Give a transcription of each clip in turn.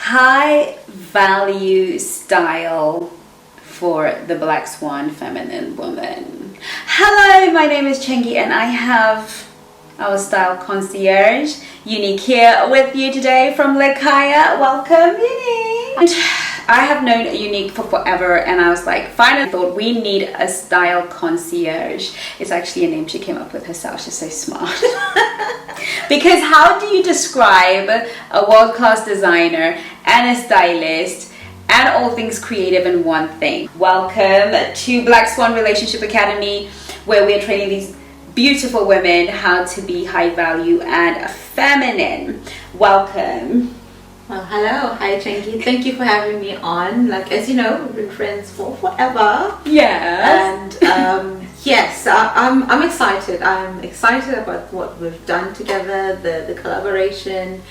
high value style for the Black Swan feminine woman. Hello, my name is Chengi and I have our style concierge Unique here with you today from Lakaya. Welcome, Unique. And I have known Unique for forever and I was like, finally thought we need a style concierge. It's actually a name she came up with herself. She's so smart. Because how do you describe a world-class designer and a stylist and all things creative in one thing? Welcome to Black Swan Relationship Academy, where we are training these beautiful women how to be high value and feminine. Welcome. Well, hello. Hi, Chengi. Thank you for having me on. Like, as you know, we've been friends for forever. Yes. And yes, I'm excited. I'm excited about what we've done together, the collaboration,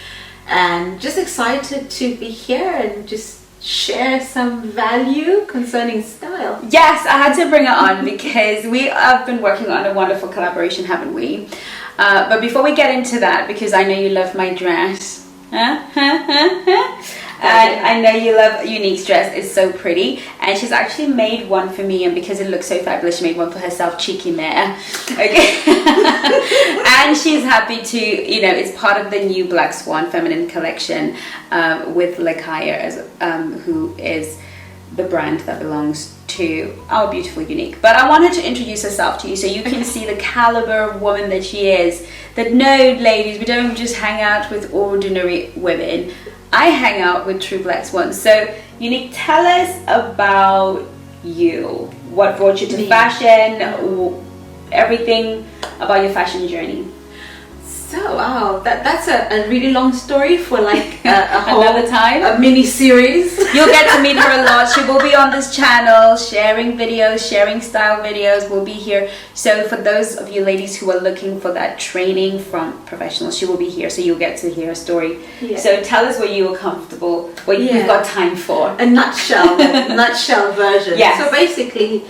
and just excited to be here and just share some value concerning style. Yes, I had to bring her on because we have been working on a wonderful collaboration, haven't we? But before we get into that, because I know you love my dress. And I know you love Unique's dress. It's so pretty, and she's actually made one for me, and because it looks so fabulous, she made one for herself, cheeky mare. Okay. And she's happy to, you know, it's part of the new Black Swan feminine collection with Lakaya, as who is the brand that belongs to our beautiful Unique. But I wanted to introduce herself to you so you can see the caliber of woman that she is. That no, ladies, we don't just hang out with ordinary women. I hang out with true Black Swans. So Unique, tell us about you. What brought you to fashion? Everything about your fashion journey. So, wow, that's a really long story for like a whole another time, a mini series. You'll get to meet her a lot. She will be on this channel sharing videos, sharing style videos. We'll be here. So for those of you ladies who are looking for that training from professionals, she will be here, so you'll get to hear her story. Yeah. So tell us what you were comfortable, what you've got time for. A nutshell, nutshell version. Yes. So basically,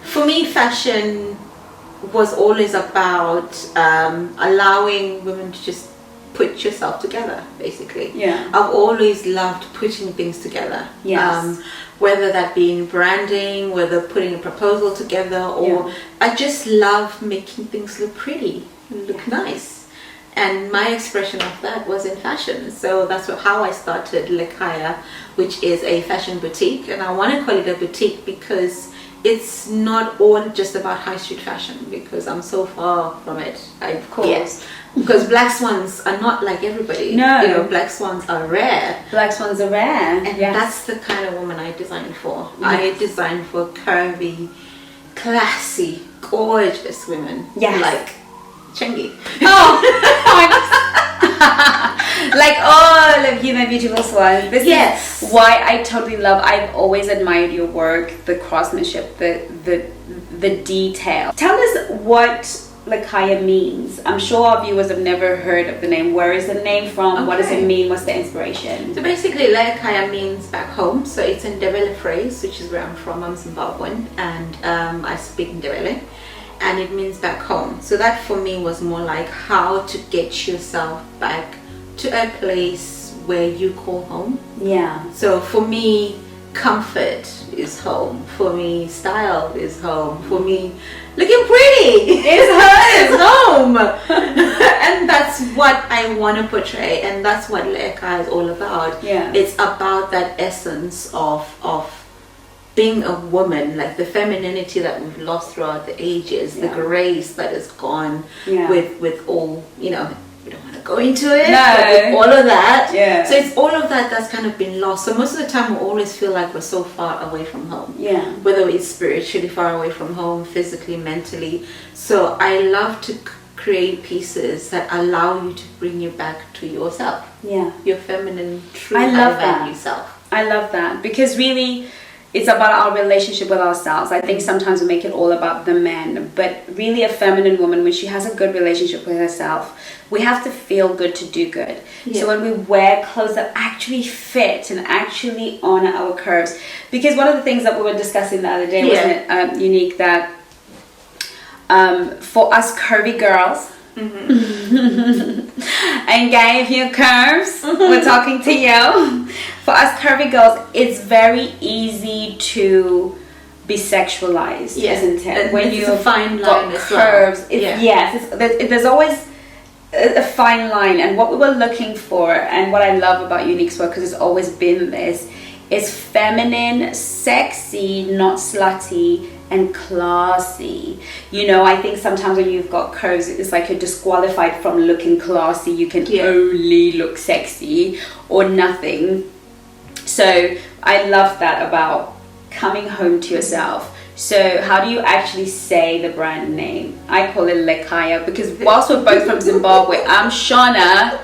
for me, fashion was always about allowing women to just put yourself together, basically. Yeah. I've always loved putting things together. Yes. Whether that be in branding, whether putting a proposal together, or I just love making things look pretty and look nice. And my expression of that was in fashion. So that's how I started Lakaya, which is a fashion boutique. And I want to call it a boutique because it's not all just about high street fashion, because I'm so far from it. Of course. Yes. Because Black Swans are not like everybody. No. You know, Black Swans are rare. Black Swans are rare. And that's the kind of woman I designed for. Yes. I designed for curvy, classy, gorgeous women. Yes. Like Chengi. Oh, like all of you, my beautiful swans. This is why I totally love. I've always admired your work, the craftsmanship, the detail. Tell us what Lakaya means. I'm sure our viewers have never heard of the name. Where is the name from? Okay. What does it mean? What's the inspiration? So basically, Lakaya means back home. So it's in Ndebele phrase, which is where I'm from. I'm Zimbabwean, and I speak Ndebele. And it means back home. So that for me was more like how to get yourself back to a place where you call home. Yeah. So for me, comfort is home. For me, style is home. For me, looking pretty is home. And that's what I want to portray, and that's what Lakaya is all about. Yeah. It's about that essence of being a woman, like the femininity that we've lost throughout the ages, the grace that is gone with all, you know, we don't want to go into it, but with all of that. Yeah. So it's all of that that's kind of been lost. So most of the time we always feel like we're so far away from home. Yeah. Whether it's spiritually far away from home, physically, mentally. So I love to create pieces that allow you to bring you back to yourself. Yeah. Your feminine, true, I love that. Yourself. I love that, because really it's about our relationship with ourselves. I think sometimes we make it all about the men, but really a feminine woman, when she has a good relationship with herself, we have to feel good to do good. Yeah. So when we wear clothes that actually fit and actually honor our curves, because one of the things that we were discussing the other day, wasn't it, Unique, that for us curvy girls, and gave you curves. We're talking to you. For us curvy girls, it's very easy to be sexualized, isn't it? When you a fine line got curves, well. yes, there's always a fine line. And what we were looking for, and what I love about Unique's work, because it's always been this, is feminine, sexy, not slutty, and classy. You know, I think sometimes when you've got curves, it's like you're disqualified from looking classy. You can only look sexy or nothing. So I love that about coming home to yourself. So how do you actually say the brand name? I call it Lakaya, because whilst we're both from Zimbabwe, I'm Shona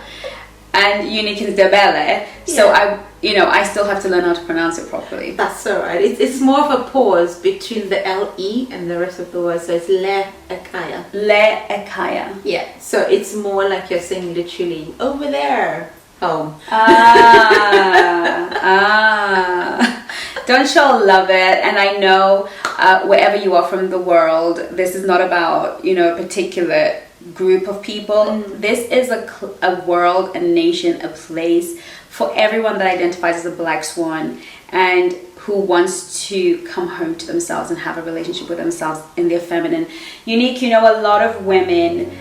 and Unique is Debele. So I still have to learn how to pronounce it properly. That's all right. It's more of a pause between the LE and the rest of the word. So it's Lakaya. Lakaya. Yeah. So it's more like you're saying literally over there, home. Don't you all love it? And I know wherever you are from the world, this is not about, a particular group of people. This is a world, a nation, a place for everyone that identifies as a black swan and who wants to come home to themselves and have a relationship with themselves in their feminine. Unique, a lot of women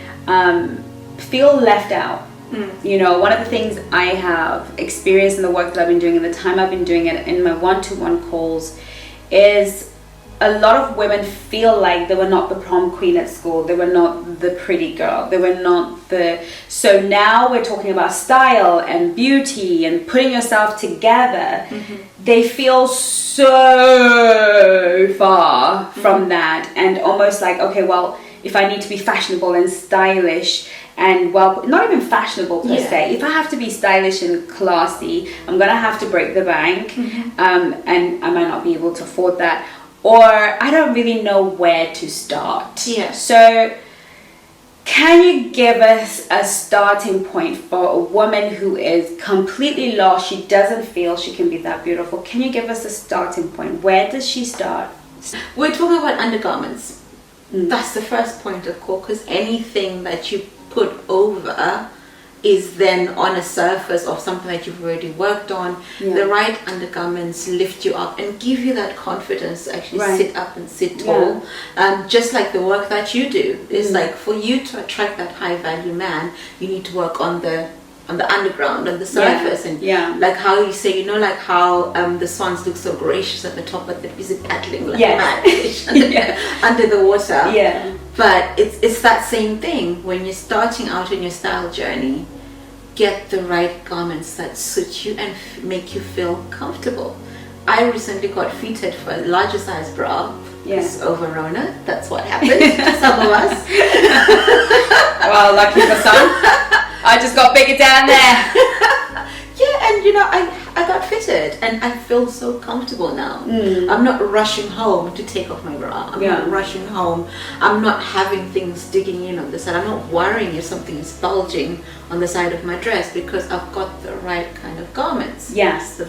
feel left out. One of the things I have experienced in the work that I've been doing and the time I've been doing it in my one-to-one calls is a lot of women feel like they were not the prom queen at school. They were not the pretty girl. They were not so now we're talking about style and beauty and putting yourself together. They feel so far from that and almost like, okay, well, if I need to be fashionable and stylish and not even fashionable per se, if I have to be stylish and classy, I'm gonna have to break the bank, and I might not be able to afford that, or I don't really know where to start. So can you give us a starting point for a woman who is completely lost? She doesn't feel she can be that beautiful. Can you give us a starting point? Where does she start? We're talking about undergarments. That's the first point of call, because anything that you put over is then on a surface of something that you've already worked on. The right undergarments lift you up and give you that confidence to actually sit up and sit tall. Just like the work that you do is like, for you to attract that high value man, you need to work on the underground, on the surface, and like how you say, like how the swans look so gracious at the top, but they're busy paddling like a mad fish under the water. But it's that same thing when you're starting out in your style journey. Get the right garments that suit you and make you feel comfortable. I recently got fitted for a larger size bra. Over Rona, that's what happened to some of us. Well, lucky for some. I just got bigger down there. And I got fitted and I feel so comfortable now. I'm not rushing home to take off my bra. I'm not rushing home. I'm not having things digging in on the side. I'm not worrying if something is bulging on the side of my dress because I've got the right kind of garments. So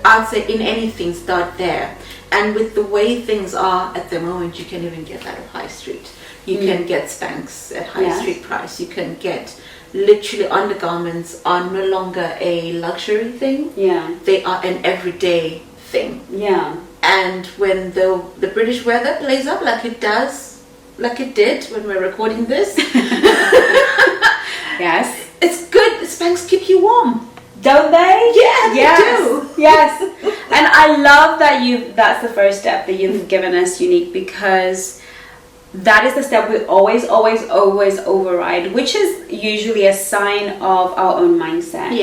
I'd say in anything, start there. And with the way things are at the moment, you can even get that at High Street. You can get Spanx at High Street price. You can get literally undergarments are no longer a luxury thing. They are an everyday thing. And when the British weather plays up like it did when we're recording this, it's good. Spanx keep you warm. Don't they? They do. And I love that that's the first step that you've given us, Unique, because that is the step we always override, which is usually a sign of our own mindset.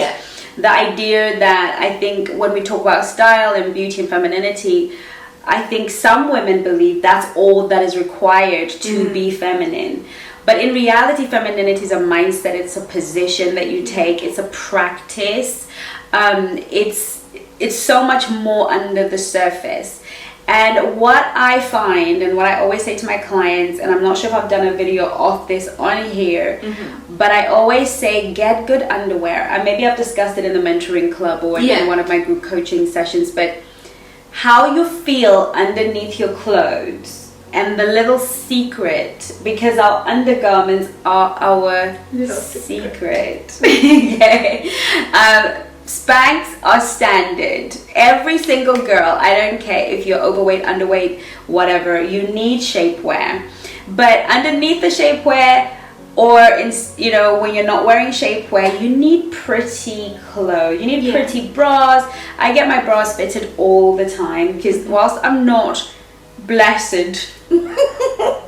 The idea that I think when we talk about style and beauty and femininity, I think some women believe that's all that is required to be feminine. But in reality, femininity is a mindset. It's a position that you take. It's a practice. It's so much more under the surface. And what I find and what I always say to my clients, and I'm not sure if I've done a video of this on here, but I always say get good underwear. And maybe I've discussed it in the mentoring club or in one of my group coaching sessions, but how you feel underneath your clothes And the little secret, because our undergarments are our secret. Okay. Spanks are standard. Every single girl, I don't care if you're overweight, underweight, whatever, you need shapewear. But underneath the shapewear, or when you're not wearing shapewear, you need pretty clothes. You need pretty bras. I get my bras fitted all the time because whilst I'm not blessed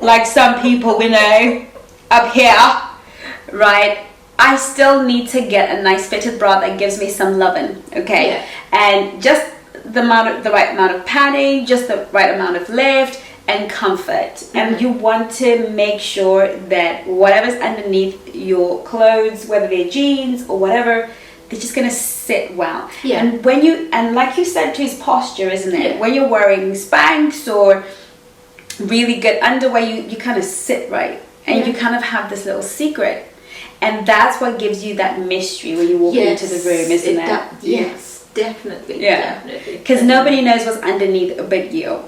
like some people we know up here, right, I still need to get a nice fitted bra that gives me some loving, okay? And just the right amount of padding, just the right amount of lift and comfort. And you want to make sure that whatever's underneath your clothes, whether they're jeans or whatever, they're just gonna sit well. And like you said, to his posture, isn't it? When you're wearing Spanx or really good underwear, you kind of sit right, and you kind of have this little secret, and that's what gives you that mystery when you walk into the room, isn't it? Yes, definitely. Definitely, because nobody knows what's underneath but you.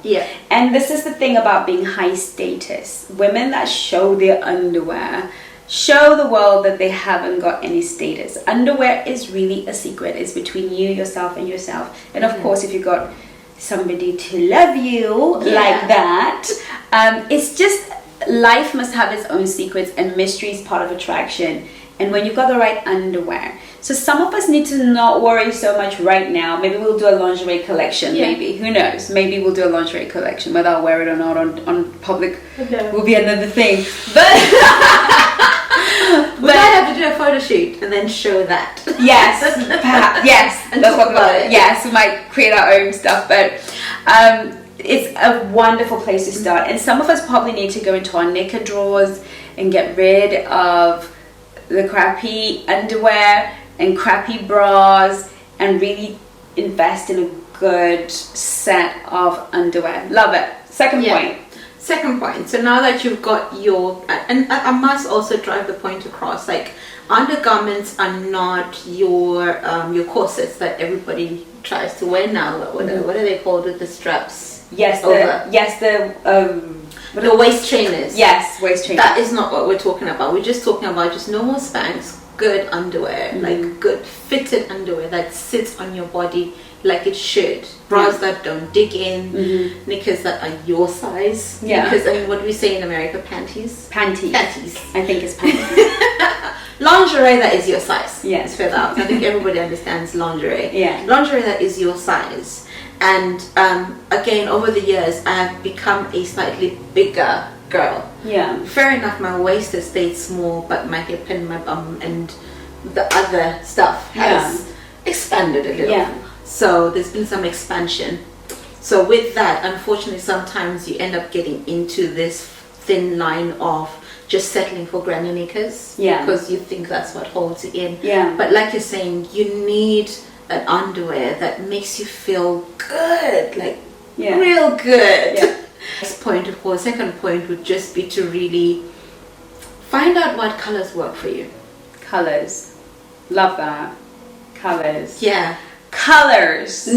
And this is the thing about being high status. Women that show their underwear show the world that they haven't got any status. Underwear is really a secret. It's between you, yourself, and yourself. And of course, if you've got somebody to love you like that, it's just, life must have its own secrets, and mystery is part of attraction. And when you've got the right underwear, so some of us need to not worry so much right now. Maybe we'll do a lingerie collection. Maybe, who knows, maybe we'll do a lingerie collection. Whether I'll wear it or not on public will be another thing, but we might have to do a photo shoot and then show that. Perhaps, and that's talk about it. Yes, we might create our own stuff, but it's a wonderful place to start. And some of us probably need to go into our knicker drawers and get rid of the crappy underwear and crappy bras and really invest in a good set of underwear. Love it. Second point. So now that you've got your, and I must also drive the point across, like, undergarments are not your corsets that everybody tries to wear now. What are they called with the straps? The waist trainers. Yes, waist trainers. That is not what we're talking about. We're just talking about just normal Spanx, good underwear, like good fitted underwear that sits on your body like it should. Bras that don't dig in, knickers that are your size. Because, I mean, what do we say in America? Panties. I think it's panties. Lingerie that is your size. Yes. Fill out. I think everybody understands lingerie. Lingerie that is your size. And again, over the years, I have become a slightly bigger girl. Fair enough, my waist has stayed small, but my hip and my bum and the other stuff has expanded a little. So there's been some expansion. So with that, unfortunately, sometimes you end up getting into this thin line of just settling for granny knickers because you think that's what holds it in. But like you're saying, you need an underwear that makes you feel good, like real good. Second point would just be to really find out what colors work for you. Colors. Love that. Colors. Colors.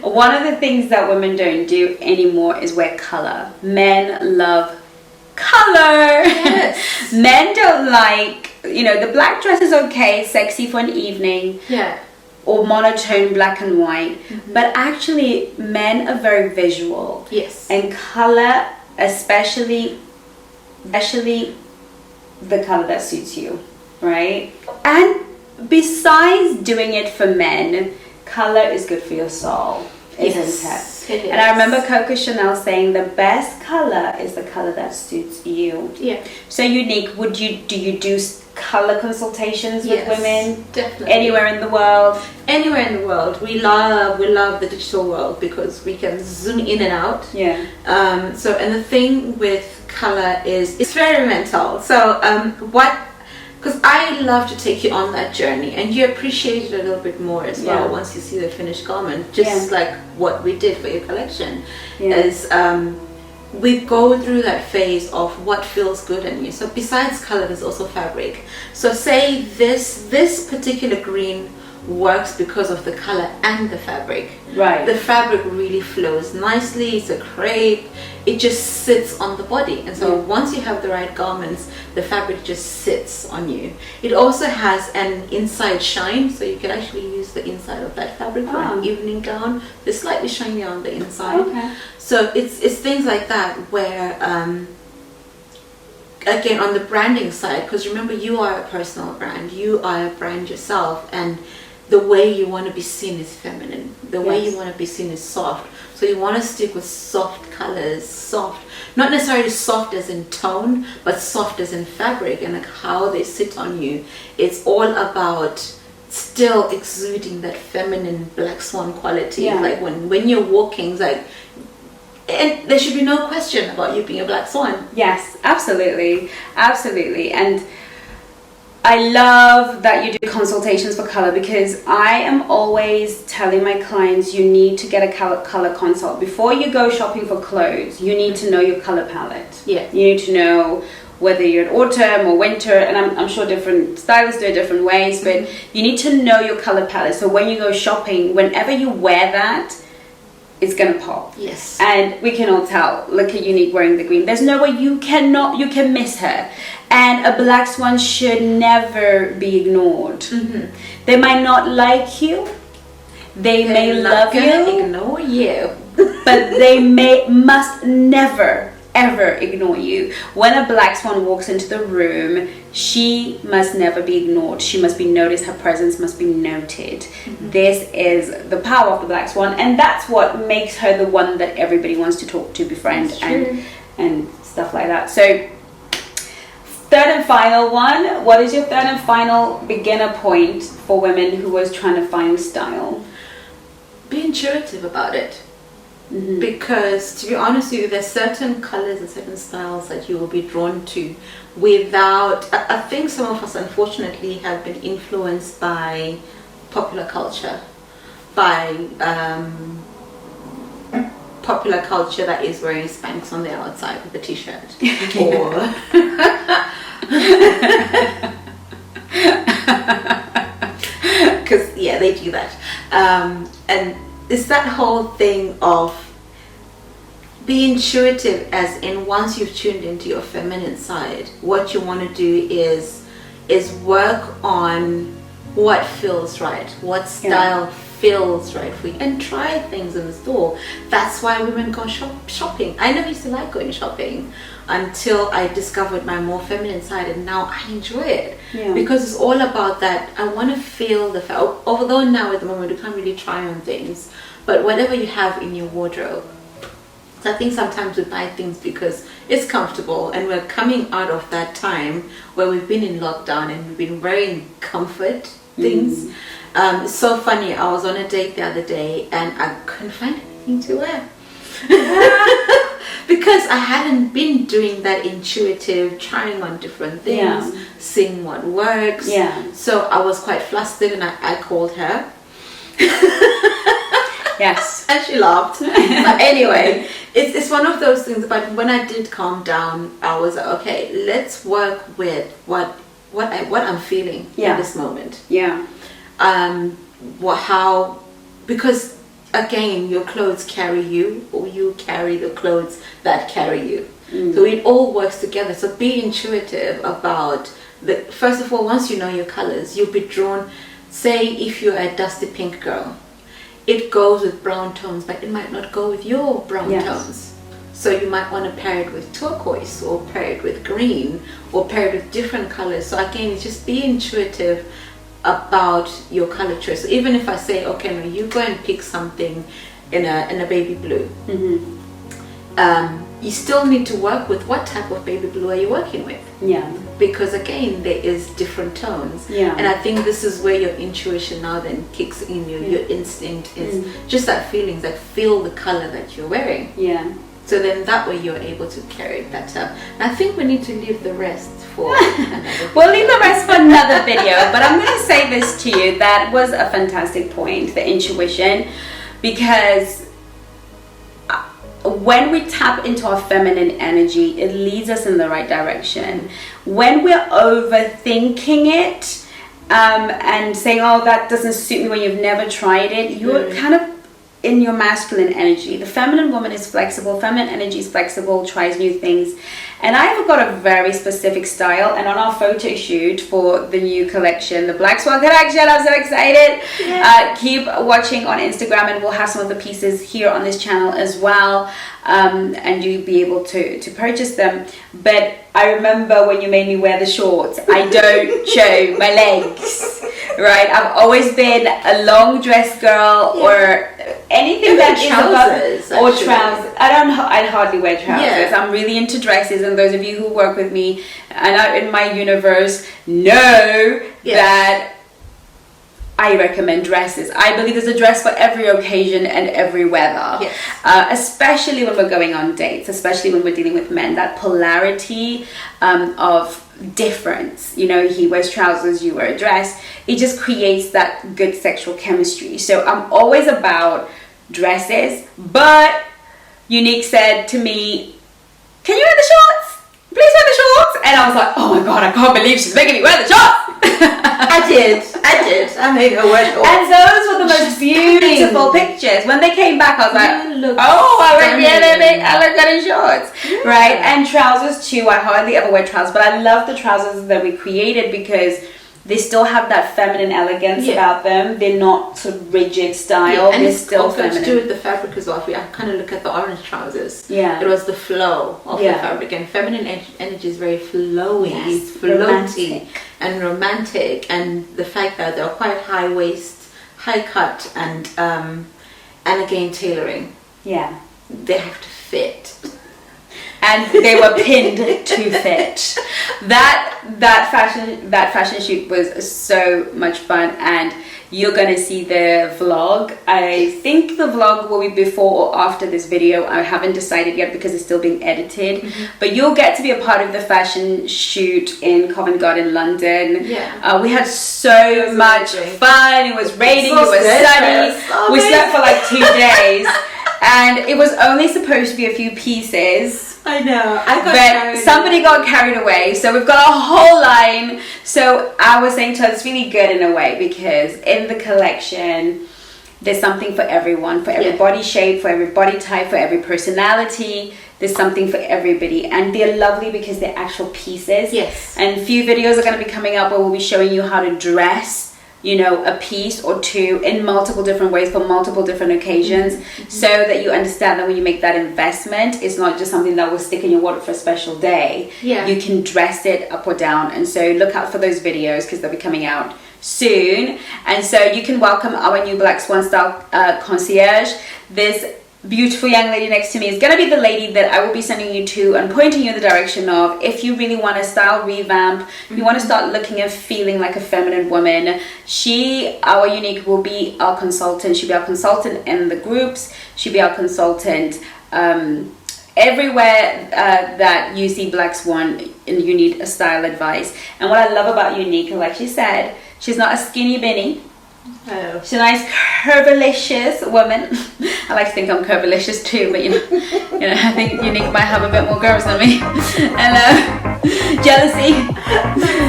One of the things that women don't do anymore is wear color. Men love color. Men don't like, the black dress is okay, sexy for an evening. Or monotone black and white. But actually, men are very visual. And color, especially the color that suits you, right? And besides doing it for men, color is good for your soul, isn't it? And I remember Coco Chanel saying the best color is the color that suits you. So Unique, do you do color consultations with women? Definitely. Anywhere in the world? Anywhere in the world. We love the digital world because we can zoom in and out. So, and the thing with color is it's very mental. So because I love to take you on that journey, and you appreciate it a little bit more as well once you see the finished garment, just like what we did for your collection. Is we go through that phase of what feels good in you. So besides color, there's also fabric. So say this particular green works because of the color and the fabric. Right. The fabric really flows nicely. It's a crepe. It just sits on the body. And so once you have the right garments, the fabric just sits on you. It also has an inside shine, so you can actually use the inside of that fabric for an evening gown. It's slightly shiny on the inside. Okay. So it's things like that where, again, on the branding side, because remember, you are a personal brand. You are a brand yourself, and the way you want to be seen is feminine. The way you want to be seen is soft. So you want to stick with soft colors, soft, not necessarily soft as in tone, but soft as in fabric and like how they sit on you. It's all about still exuding that feminine black swan quality. Like when you're walking, it's like, and there should be no question about you being a black swan. Yes, absolutely, absolutely. And I love that you do consultations for color, because I am always telling my clients you need to get a color consult. Before you go shopping for clothes, you need to know your color palette. Yeah. You need to know whether you're in autumn or winter, and I'm sure different stylists do it different ways, but you need to know your color palette. So when you go shopping, whenever you wear that, it's gonna pop. Yes. And we can all tell. Look at Unique wearing the green. There's no way you can miss her. And a black swan should never be ignored. They might not like you. They may love you. Ignore you. But they must never ever ignore you. When a black swan walks into the room, she must never be ignored. She must be noticed. Her presence must be noted. This is the power of the black swan, and that's what makes her the one that everybody wants to talk to, befriend, and stuff like that. So third and final one, what is your third and final beginner point for women who was trying to find style? Be intuitive about it. Because to be honest with you, there's certain colors and certain styles that you will be drawn to without, I think some of us unfortunately have been influenced by popular culture, by popular culture that is wearing Spanx on the outside with a t-shirt or because they do that, and it's that whole thing of be intuitive, as in once you've tuned into your feminine side, what you want to do is work on what feels right, what style feels right for you, and try things in the store. That's why women go shopping. I never used to like going shopping until I discovered my more feminine side, and now I enjoy it because it's all about that. I want to feel the although now at the moment you can't really try on things, but whatever you have in your wardrobe. So I think sometimes we buy things because it's comfortable, and we're coming out of that time where we've been in lockdown and we've been wearing comfort things. It's so funny, I was on a date the other day and I couldn't find anything to wear. Because I hadn't been doing that intuitive, trying on different things, seeing what works. So I was quite flustered, and I called her. Yes. And she laughed. But anyway, it's one of those things. But when I did calm down, I was like, okay, let's work with what I'm feeling in this moment. Because again, your clothes carry you, or you carry the clothes that carry you. So it all works together. So be intuitive about first of all, once you know your colors, you'll be drawn. Say if you're a dusty pink girl, it goes with brown tones, but it might not go with your brown tones. So you might want to pair it with turquoise, or pair it with green, or pair it with different colors. So again, just be intuitive about your color choice. So even if I say, okay, no, you go and pick something in a baby blue, you still need to work with what type of baby blue are you working with. Because again, there is different tones. And I think this is where your intuition now then kicks in. Your instinct is just that feeling, that feel the color that you're wearing. So then that way you're able to carry that up. And I think we need to leave the rest for another video. We'll leave the rest for another video, but I'm going to say this to you. That was a fantastic point, the intuition, because when we tap into our feminine energy, it leads us in the right direction. When we're overthinking it and saying, oh, that doesn't suit me when you've never tried it, you're kind of in your masculine energy. The feminine woman is flexible. Feminine energy is flexible, tries new things. And I've got a very specific style. And on our photo shoot for the new collection, the Black Swan collection, I'm so excited. Yeah. Keep watching on Instagram, and we'll have some of the pieces here on this channel as well. And you'll be able to purchase them. But I remember when you made me wear the shorts, I don't show my legs, right? I've always been a long dress girl, or anything that is above, or trousers. I hardly wear trousers. Yeah. I'm really into dresses, and those of you who work with me and are in my universe know that I recommend dresses. I believe there's a dress for every occasion and every weather. Yes. Especially when we're going on dates, especially when we're dealing with men. That polarity of difference. You know, he wears trousers, you wear a dress. It just creates that good sexual chemistry. So I'm always about dresses, but Unique said to me, can you wear the shorts? Please wear the shorts. And I was like, oh my God, I can't believe she's making me wear the shorts. I did. I made her wear shorts. And those were the most beautiful pictures. When they came back, I was like, oh, I look good in shorts. Yeah. Right? And trousers too. I hardly ever wear trousers, but I love the trousers that we created because they still have that feminine elegance about them. They're not sort of rigid style. And they're it's still feminine. feminine. To do with the fabric as well. If we kind of look at the orange trousers, it was the flow of the fabric. And feminine energy is very flowy, floaty, and romantic. And the fact that they're quite high waist, high cut, and again tailoring. Yeah, they have to fit. And they were pinned to fit. That fashion shoot was so much fun, and you're gonna see the vlog. I think the vlog will be before or after this video. I haven't decided yet because it's still being edited. But you'll get to be a part of the fashion shoot in Covent Garden, London. We had so much fun. It was raining. It was sunny. We slept for like 2 days. And it was only supposed to be a few pieces. I know. But somebody got carried away. So we've got a whole line. So I was saying to her, it's really good in a way because in the collection, there's something for everyone, for every body shape, for every body type, for every personality. There's something for everybody. And they're lovely because they're actual pieces. Yes. And a few videos are going to be coming up where we'll be showing you how to dress, you know, a piece or two in multiple different ways for multiple different occasions, so that you understand that when you make that investment, it's not just something that will stick in your wardrobe for a special day. You can dress it up or down. And so look out for those videos because they'll be coming out soon. And so you can welcome our new Black Swan style concierge. This beautiful young lady next to me is going to be the lady that I will be sending you to and pointing you in the direction of if you really want a style revamp, you want to start looking and feeling like a feminine woman. Our Unique, will be our consultant. She'll be our consultant in the groups. She'll be our consultant everywhere that you see Black Swan and you need a style advice. And what I love about Unique, like she said, she's not a skinny binny. She's a nice curvilicious woman. I like to think I'm curvilicious too, but you know, I think Unique might have a bit more curves than me. And jealousy.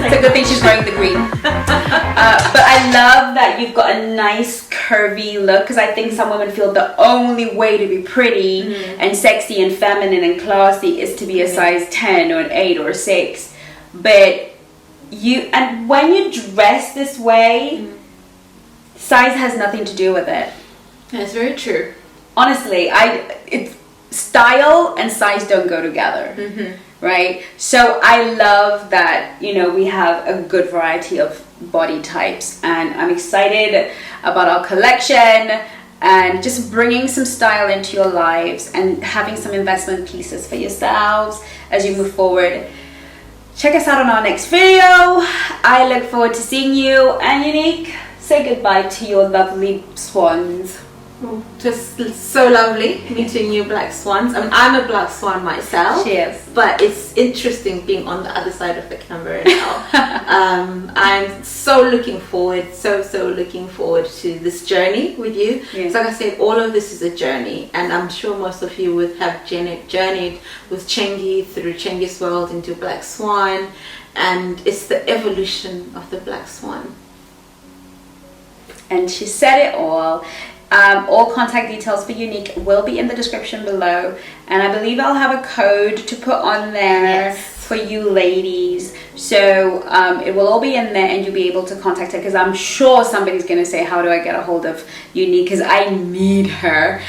It's a good thing she's wearing the green. But I love that you've got a nice curvy look, because I think some women feel the only way to be pretty and sexy and feminine and classy is to be a size 10 or an 8 or a 6. But when you dress this way, size has nothing to do with it. That's very true. Honestly, it's style and size don't go together, right? So I love that, you know, we have a good variety of body types, and I'm excited about our collection and just bringing some style into your lives and having some investment pieces for yourselves as you move forward. Check us out on our next video. I look forward to seeing you. And Unique, say goodbye to your lovely swans. Just so lovely meeting you, Black Swans. I mean, I'm a Black Swan myself. Cheers. But it's interesting being on the other side of the camera now. I'm so looking forward, so looking forward to this journey with you. So like I said, all of this is a journey, and I'm sure most of you would have journeyed with Chengi through Chengi's world into Black Swan, and it's the evolution of the Black Swan. and she said it all. All contact details for Unique will be in the description below, and I believe I'll have a code to put on there for you ladies. So it will all be in there, and you'll be able to contact her, because I'm sure somebody's going to say, how do I get a hold of Unique, because I need her.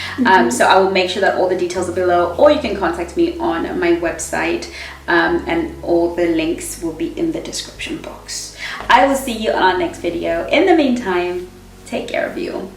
So I will make sure that all the details are below, or you can contact me on my website, and all the links will be in the description box. I will see you on our next video. In the meantime, take care of you.